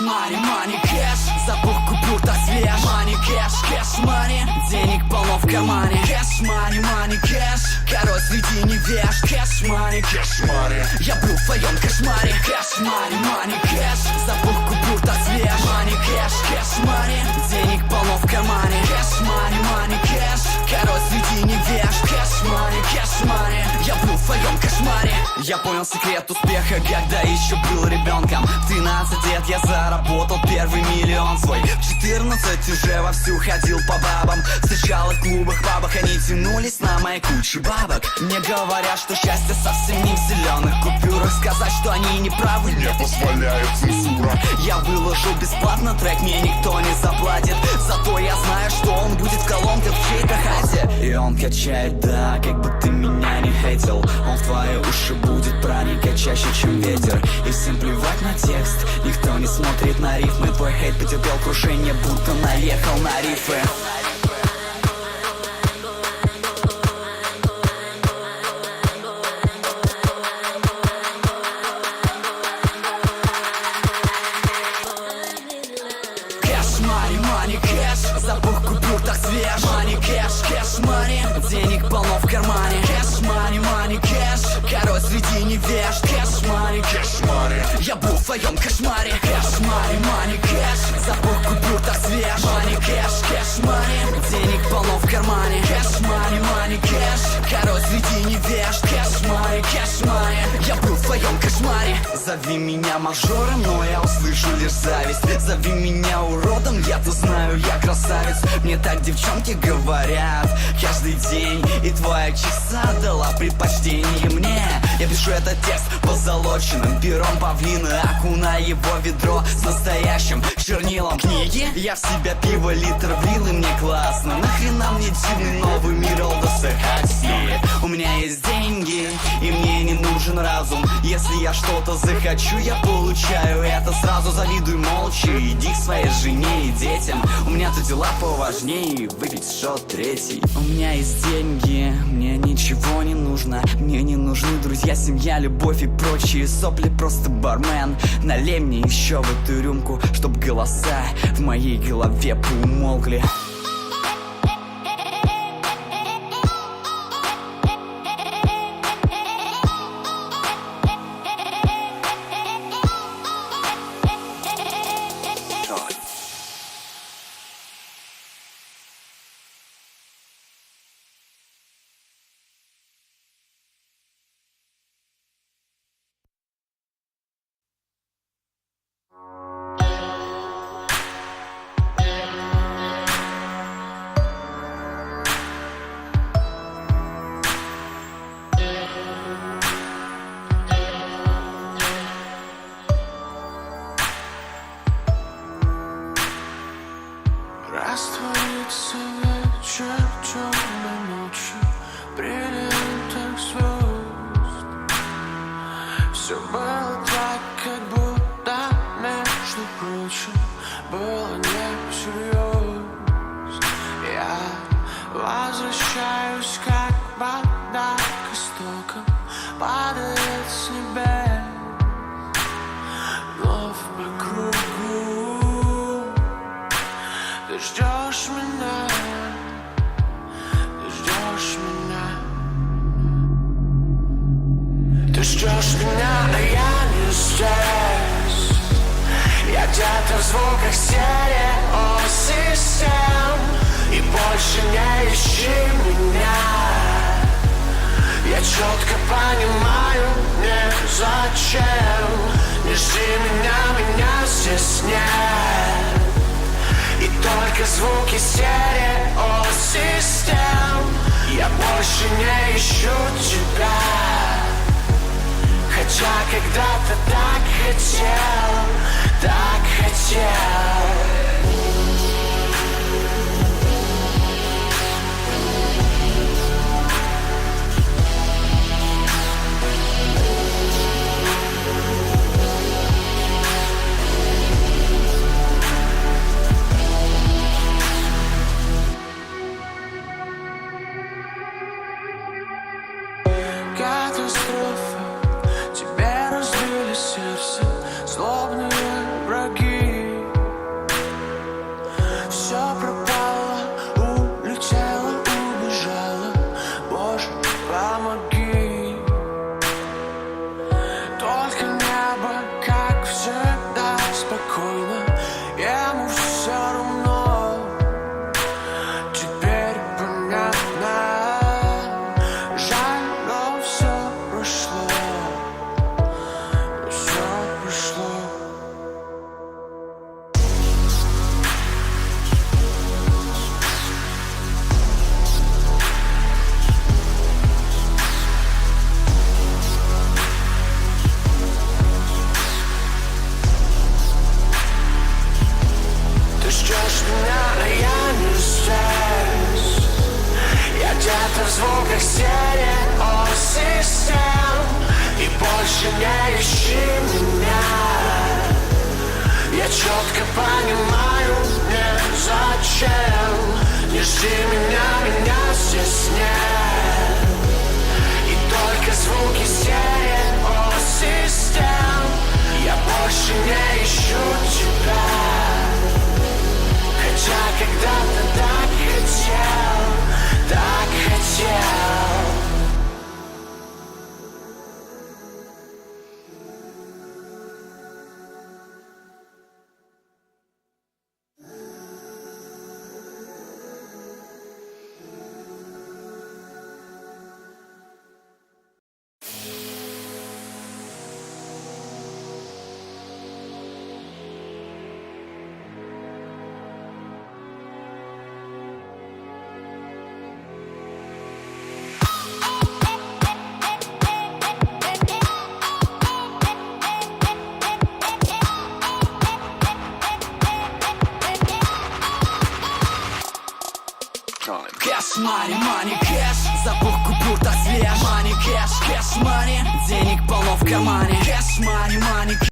money, money, кэш. Запах купюр так свеж. Money, кэш, кэш, money. Денег полно в кармане. Кэш, money, money, кэш. Король среди невеж. Кэш, money, кэш, money. Я был в твоем кошмаре. Кэш, money, money, кэш. Запах купюр так свеж. Money, кэш, кэш, money. Денег полно в кармане. Кэш, money, money, кэш. Король среди невеж. Кэш, money, кэш, money. Я был в твоем кошмаре. Я понял секрет успеха, когда еще был ребенком. В 13 лет я заработал первый миллион свой. В 14 уже вовсю ходил по бабам. Встречал их в клубах, пабах, они тянулись на моей куче бабок. Мне говорят, что счастье совсем не в зеленых купюрах. Сказать, что они не правы, не позволяет цензура. Я выложу бесплатно трек, мне никто не заплатит. Зато я знаю, что он будет в колонках в чьей-то хате. И он качает, да, как бы ты меня не хейтил. Он в твои уши будет проникать чаще, чем ветер. И всем плевать на текст, никто не смотрит на рифмы. Твой хейт потерпел крушение, будто наехал на рифы. Запах купюр так свеж. Money, кэш, кэш, money. Денег полно в кармане. Кэш, money, money, кэш. Король среди невеж. Кэш, money, кэш, money. Я был в твоем кошмаре. Кэш, money, money, кэш. Запах купюр так свеж. Money, кэш, кэш, money. Денег полно в кармане. Кэш, money, money, кэш. Король среди невеж. Кэш, money, кэш, money. Я был в твоем кошмаре. Зови меня мажором, но я услышу лишь зависть. Зови меня уродом, я-то знаю, я красавец. Мне так девчонки говорят каждый день. И твоя часа дала предпочтение мне. Я пишу этот текст позолоченным пером павлина, окуная его в ведро с настоящим чернилом книги. Я в себя пиво литр влил, и мне классно. Нахрена мне дивный новый мир Алдоса Хаксли? У меня есть деньги, и мне не нужен разум. Если я что-то захочу, я получаю это сразу. Завидуй молча, иди к своей жене и детям. У меня тут дела поважнее, выпить шот третий. У меня есть деньги, мне ничего не нужно. Мне не нужны друзья, семья, любовь и прочие сопли. Просто бармен, налей мне еще в эту рюмку, чтоб голоса в моей голове поумолкли. Растворится вечер темной ночью, бриллиантах звезд. Все было так, как будто, между прочим, было не всерьез. Я возвращаюсь, как вода к истокам, падает с небес, вновь по кругу. Ты ждешь меня, ты ждешь меня. Ты ждешь меня, а я не здесь. Я где-то в звуках стереосистем. И больше не ищи меня. Я четко понимаю, не зачем. Не жди меня, меня здесь нет. И только звуки стереосистем. Я больше не ищу тебя. Хотя когда-то так хотел, так хотел. Катастрофа, тебе разбили сердце злобные враги. больше не ищи меня. Я четко понимаю, незачем. Не жди меня здесь нет. И только звуки стереосистем. Я больше не ищу тебя. Хотя когда-то так хотел, так хотел. Кэш, мани, мани, кэш. Запах купюр так свеж. Мани, кэш, кэш, мани. Денег полно в кармане. Кэш, мани, мани,